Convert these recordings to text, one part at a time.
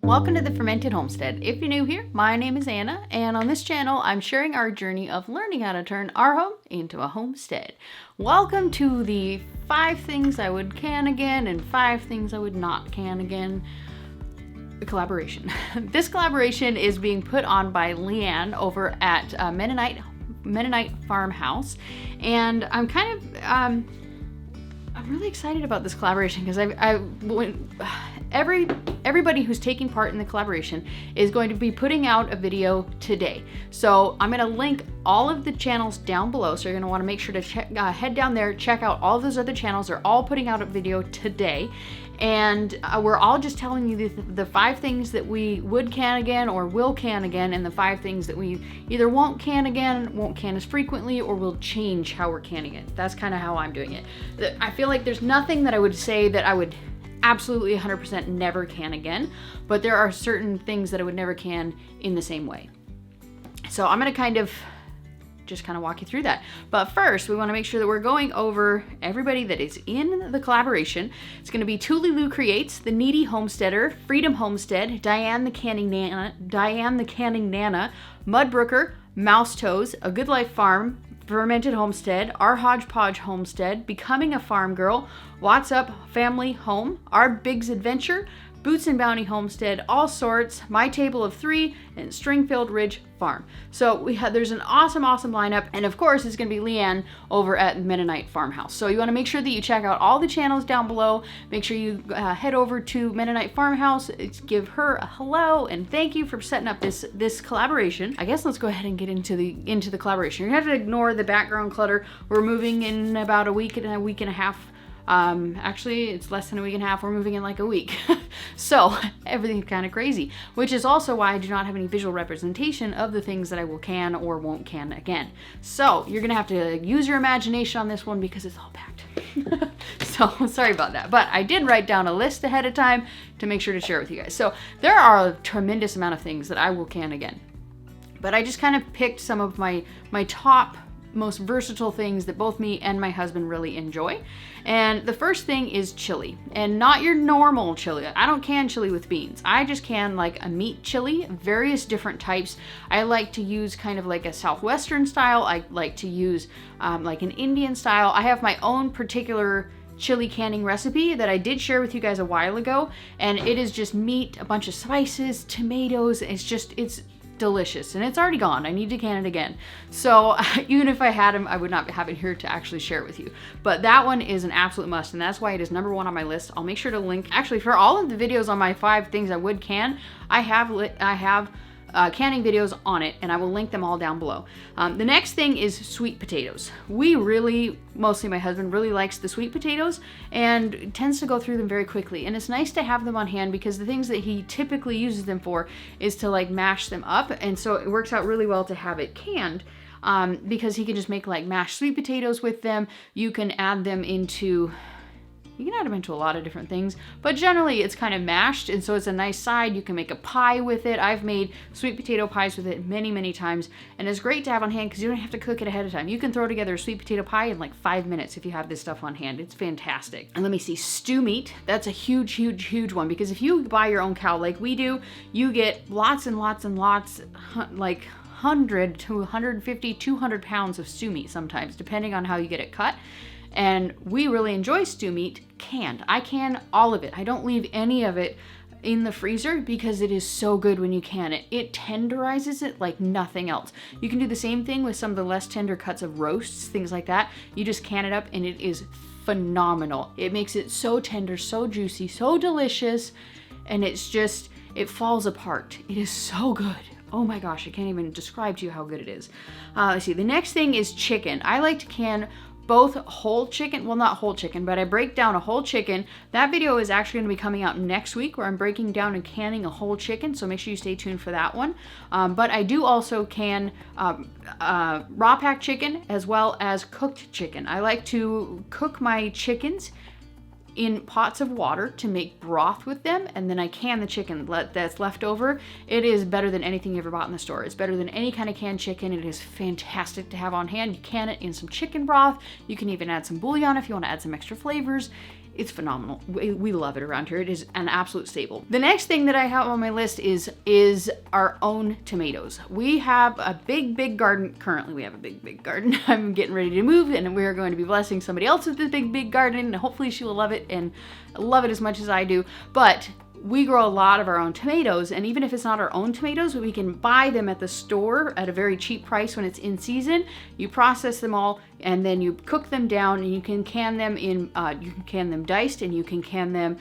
Welcome to the Fermented Homestead. If you're new here, my name is Anna, and on this channel, I'm sharing our journey of learning how to turn our home into a homestead. Welcome to the 5 things I would can again and 5 things I would not can again collaboration. This collaboration is being put on by Leanne over at Mennonite Farmhouse, and I'm really excited about this collaboration because everybody who's taking part in the collaboration is going to be putting out a video today. So I'm going to link all of the channels down below. So you're going to want to make sure to head down there, check out all of those other channels. They're all putting out a video today. And we're all just telling you the 5 things that we would can again or will can again, and the 5 things that we either won't can again, won't can as frequently, or will change how we're canning it. That's kind of how I'm doing it. I feel like there's nothing that I would say that I would absolutely 100% never can again, but there are certain things that I would never can in the same way. So I'm going to just walk you through that. But first, we want to make sure that we're going over everybody that is in the collaboration. It's going to be Tuli Lou Creates, The Needy Homesteader, Freedom Homestead, Diane the Canning Nana, Mudbrooker, Mouse Toes, A Good Life Farm, Fermented Homestead, Our Hodgepodge Homestead, Becoming a Farm Girl, What's Up Family Home, Our Biggs Adventure, Boots and Bounty Homestead, All Sorts, My Table of 3, and Stringfield Ridge Farm. So there's an awesome lineup, and of course it's going to be Leanne over at Mennonite Farmhouse. So you want to make sure that you check out all the channels down below. Make sure you head over to Mennonite Farmhouse, give her a hello, and thank you for setting up this collaboration. I guess let's go ahead and get into the collaboration. You're going to have to ignore the background clutter. We're moving in about a week and a half. Actually, it's less than a week and a half. We're moving in like a week. So everything's kind of crazy, which is also why I do not have any visual representation of the things that I will can or won't can again. So you're going to have to use your imagination on this one because it's all packed. So sorry about that. But I did write down a list ahead of time to make sure to share with you guys. So there are a tremendous amount of things that I will can again. But I just kind of picked some of my top most versatile things that both me and my husband really enjoy. And the first thing is chili, and not your normal chili. I don't can chili with beans. I just can like a meat chili, various different types. I like to use kind of like a Southwestern style. I like to use like an Indian style. I have my own particular chili canning recipe that I did share with you guys a while ago, and it is just meat, a bunch of spices, tomatoes. It's delicious, and it's already gone. I need to can it again. So even if I had them, I would not have it here to actually share it with you. But that one is an absolute must, and that's why it is number 1 on my list. I'll make sure to link, actually, for all of the videos on my 5 things I would can, I have canning videos on it, and I will link them all down below. The next thing is sweet potatoes. Mostly my husband really likes the sweet potatoes and tends to go through them very quickly. And it's nice to have them on hand because the things that he typically uses them for is to like mash them up. And so it works out really well to have it canned because he can just make like mashed sweet potatoes with them. You can add them into a lot of different things, but generally it's kind of mashed, and so it's a nice side. You can make a pie with it. I've made sweet potato pies with it many times, and it's great to have on hand because you don't have to cook it ahead of time. You can throw together a sweet potato pie in like 5 minutes if you have this stuff on hand. It's fantastic. And let me see, stew meat. That's a huge one, because if you buy your own cow like we do, you get lots and lots, like 100 to 150, 200 pounds of stew meat sometimes, depending on how you get it cut. And we really enjoy stew meat canned. I can all of it. I don't leave any of it in the freezer because it is so good when you can it. It tenderizes it like nothing else. You can do the same thing with some of the less tender cuts of roasts, things like that. You just can it up and it is phenomenal. It makes it so tender, so juicy, so delicious, and it falls apart. It is so good. Oh my gosh, I can't even describe to you how good it is. Let's see, the next thing is chicken. I like to can both whole chicken, well, not whole chicken, but I break down a whole chicken. That video is actually going to be coming out next week, where I'm breaking down and canning a whole chicken, so make sure you stay tuned for that one. But I do also can raw pack chicken as well as cooked chicken. I like to cook my chickens in pots of water to make broth with them, and then I can the chicken that's left over. It is better than anything you ever bought in the store. It's better than any kind of canned chicken. It is fantastic to have on hand. You can it in some chicken broth. You can even add some bouillon if you want to add some extra flavors. It's phenomenal. We love it around here. It is an absolute staple. The next thing that I have on my list is our own tomatoes. We have a big garden. Currently, we have a big garden. I'm getting ready to move, and we're going to be blessing somebody else with this big garden, and hopefully she will love it and love it as much as I do. But we grow a lot of our own tomatoes, and even if it's not our own tomatoes, we can buy them at the store at a very cheap price when it's in season. You process them all, and then you cook them down, and you can can them in, you can can them diced, and you can can them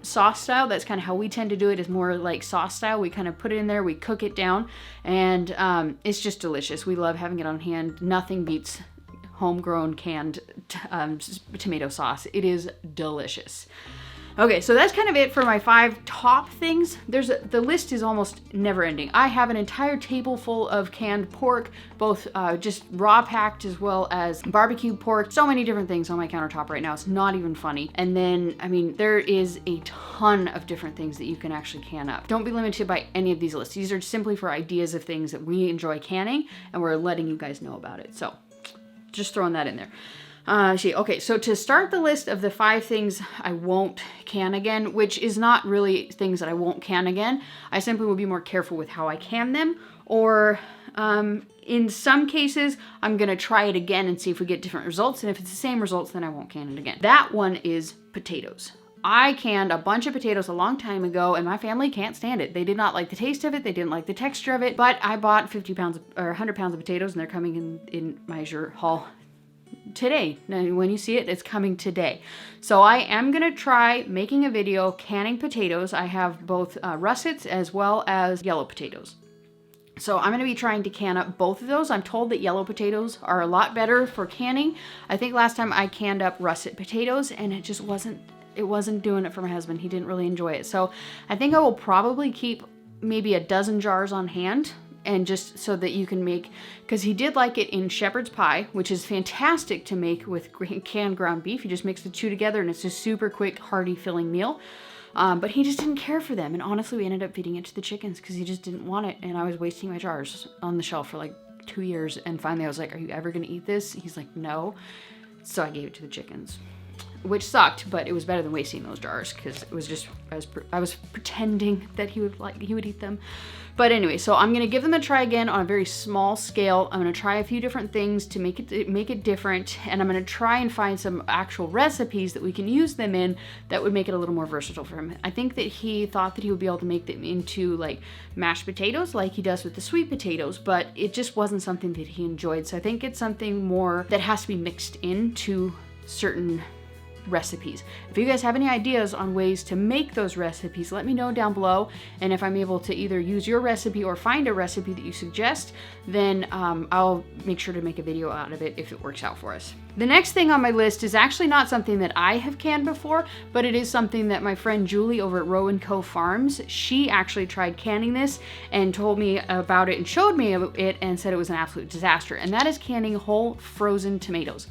sauce style. That's kind of how we tend to do it, is more like sauce style. We kind of put it in there, we cook it down, and it's just delicious. We love having it on hand. Nothing beats homegrown canned tomato sauce. It is delicious. Okay, so that's kind of it for my 5 top things. The list is almost never ending. I have an entire table full of canned pork, both just raw packed as well as barbecue pork. So many different things on my countertop right now. It's not even funny. And then, I mean, there is a ton of different things that you can actually can up. Don't be limited by any of these lists. These are simply for ideas of things that we enjoy canning, and we're letting you guys know about it. So just throwing that in there. Okay, so to start the list of the 5 things I won't can again, which is not really things that I won't can again, I simply will be more careful with how I can them, or in some cases, I'm gonna try it again and see if we get different results, and if it's the same results, then I won't can it again. That one is potatoes. I canned a bunch of potatoes a long time ago, and my family can't stand it. They did not like the taste of it, they didn't like the texture of it, but I bought 50 pounds or 100 pounds of potatoes, and they're coming in my haul today. Now, when you see it, it's coming today. So I am gonna try making a video canning potatoes. I have both russets as well as yellow potatoes. So I'm gonna be trying to can up both of those. I'm told that yellow potatoes are a lot better for canning. I think last time I canned up russet potatoes, and it just wasn't doing it for my husband. He didn't really enjoy it. So I think I will probably keep maybe a dozen jars on hand, and just so that you can make, because he did like it in shepherd's pie, which is fantastic to make with canned ground beef. You just mix the 2 together, and it's a super quick, hearty, filling meal. But he just didn't care for them, and honestly, we ended up feeding it to the chickens because he just didn't want it, and I was wasting my jars on the shelf for like 2 years, and finally I was like, "Are you ever gonna eat this?" He's like, "No." So I gave it to the chickens, which sucked, but it was better than wasting those jars, because it was just, I was pretending that he would eat them. But anyway, so I'm gonna give them a try again on a very small scale. I'm gonna try a few different things to make it different, and I'm gonna try and find some actual recipes that we can use them in that would make it a little more versatile for him. I think that he thought that he would be able to make them into like mashed potatoes like he does with the sweet potatoes, but it just wasn't something that he enjoyed. So I think it's something more that has to be mixed into certain recipes. If you guys have any ideas on ways to make those recipes, let me know down below, and if I'm able to either use your recipe or find a recipe that you suggest, then I'll make sure to make a video out of it if it works out for us. The next thing on my list is actually not something that I have canned before, but it is something that my friend Julie over at Row & Co Farms, she actually tried canning this and told me about it and showed me it and said it was an absolute disaster, and that is canning whole frozen tomatoes.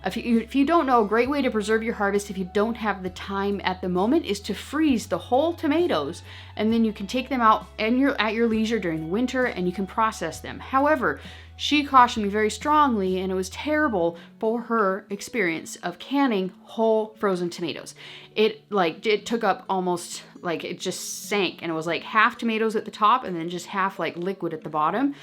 If you don't know, a great way to preserve your harvest if you don't have the time at the moment is to freeze the whole tomatoes, and then you can take them out at your leisure during the winter, and you can process them. However, she cautioned me very strongly, and it was terrible for her experience of canning whole frozen tomatoes. It took up almost, like, it just sank, and it was like half tomatoes at the top and then just half like liquid at the bottom.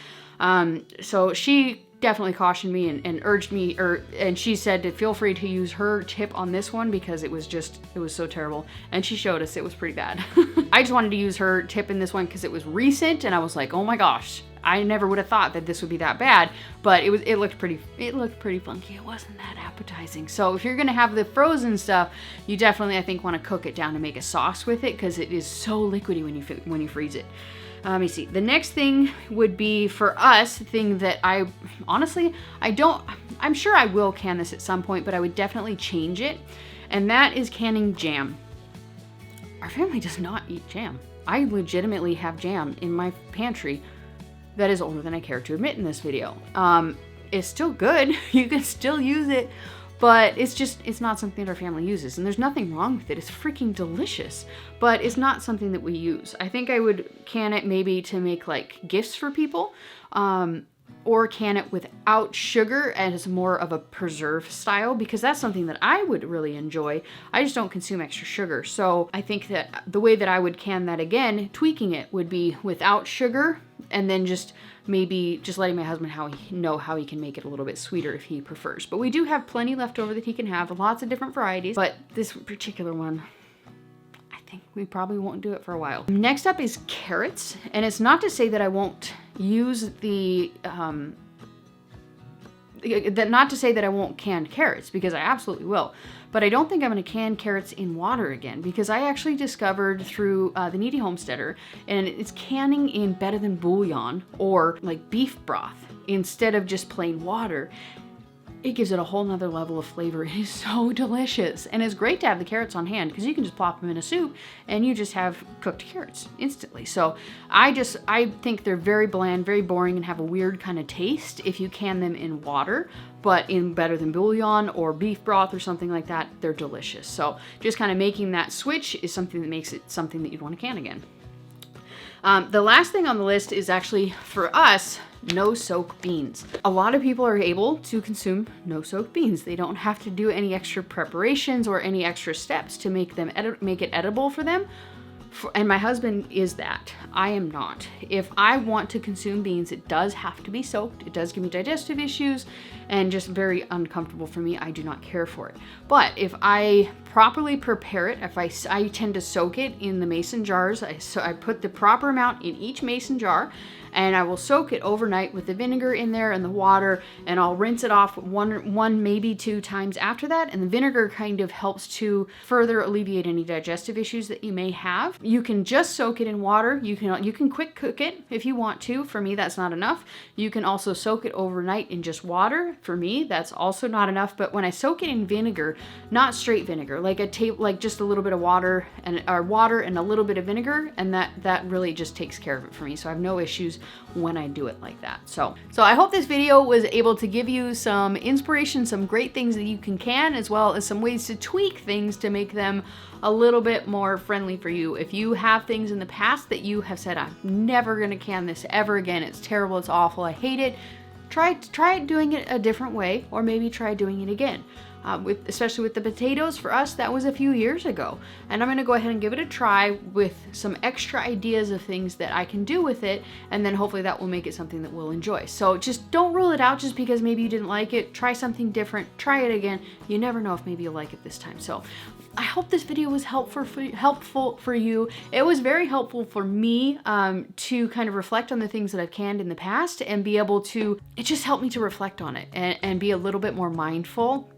So she definitely cautioned me and urged me, and she said to feel free to use her tip on this one because it was so terrible, and she showed us it was pretty bad. I just wanted to use her tip in this one because it was recent, and I was like, oh my gosh, I never would have thought that this would be that bad, but it looked pretty funky. It wasn't that appetizing. So if you're gonna have the frozen stuff, you definitely, I think, want to cook it down and make a sauce with it because it is so liquidy when you freeze it. Let me see. The next thing would be for us, the thing that I'm sure I will can this at some point, but I would definitely change it. And that is canning jam. Our family does not eat jam. I legitimately have jam in my pantry that is older than I care to admit in this video. It's still good. You can still use it, but it's not something that our family uses, and there's nothing wrong with it. It's freaking delicious, but it's not something that we use. I think I would can it maybe to make like gifts for people. or can it without sugar as more of a preserve style, because that's something that I would really enjoy. I just don't consume extra sugar. So I think that the way that I would can that again, tweaking it, would be without sugar, and then just maybe just letting my husband know how he can make it a little bit sweeter if he prefers. But we do have plenty left over that he can have, lots of different varieties. But this particular one, I think we probably won't do it for a while. Next up is carrots. And it's not to say that I won't use not to say that I won't can carrots, because I absolutely will. But I don't think I'm going to can carrots in water again, because I actually discovered through the Needy Homesteader, and it's canning in better than bouillon or like beef broth instead of just plain water. It gives it a whole nother level of flavor. It is so delicious. And it's great to have the carrots on hand, because you can just plop them in a soup and you just have cooked carrots instantly. So I think they're very bland, very boring, and have a weird kind of taste if you can them in water. But in better than bouillon or beef broth or something like that, they're delicious. So just kind of making that switch is something that makes it something that you'd want to can again. The last thing on the list is actually, for us, no-soak beans. A lot of people are able to consume no-soak beans. They don't have to do any extra preparations or any extra steps to make it edible for them. And my husband is that. I am not. If I want to consume beans, it does have to be soaked. It does give me digestive issues and just very uncomfortable for me. I do not care for it. But if I properly prepare it, if I tend to soak it in the mason jars. So I put the proper amount in each mason jar, and I will soak it overnight with the vinegar in there and the water, and I'll rinse it off one maybe 2 times after that. And the vinegar kind of helps to further alleviate any digestive issues that you may have. You can just soak it in water. You can quick cook it if you want to. For me, that's not enough. You can also soak it overnight in just water. For me, that's also not enough. But when I soak it in vinegar, not straight vinegar, like just a little bit of water and a little bit of vinegar, and that really just takes care of it for me. So I have no issues when I do it like that. So I hope this video was able to give you some inspiration, some great things that you can, as well as some ways to tweak things to make them a little bit more friendly for you. If you have things in the past that you have said, I'm never gonna can this ever again, it's terrible, it's awful, I hate it, try doing it a different way, or maybe try doing it again. Especially with the potatoes, for us, that was a few years ago. And I'm gonna go ahead and give it a try with some extra ideas of things that I can do with it, and then hopefully that will make it something that we'll enjoy. So just don't rule it out just because maybe you didn't like it. Try something different, try it again. You never know if maybe you'll like it this time. So I hope this video was helpful for you. It was very helpful for me to kind of reflect on the things that I've canned in the past and be able to, it just helped me to reflect on it and be a little bit more mindful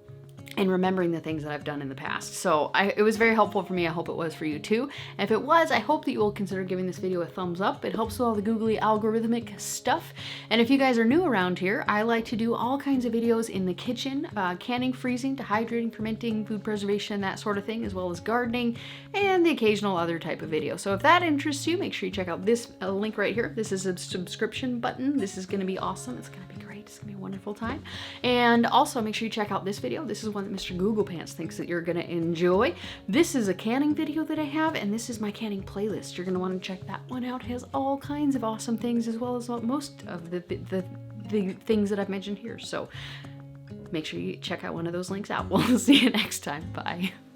and remembering the things that I've done in the past. So it was very helpful for me. I hope it was for you too. And if it was, I hope that you will consider giving this video a thumbs up. It helps with all the googly algorithmic stuff. And if you guys are new around here, I like to do all kinds of videos in the kitchen, canning, freezing, dehydrating, fermenting, food preservation, that sort of thing, as well as gardening and the occasional other type of video. So if that interests you, make sure you check out this link right here. This is a subscription button. This is gonna be awesome. It's gonna be great. It's gonna be a wonderful time. And also make sure you check out this video. This is one that Mr. Google Pants thinks that you're gonna enjoy. This is a canning video that I have, and this is my canning playlist. You're gonna wanna check that one out. It has all kinds of awesome things, as well as most of the things that I've mentioned here. So make sure you check out one of those links out. We'll see you next time. Bye.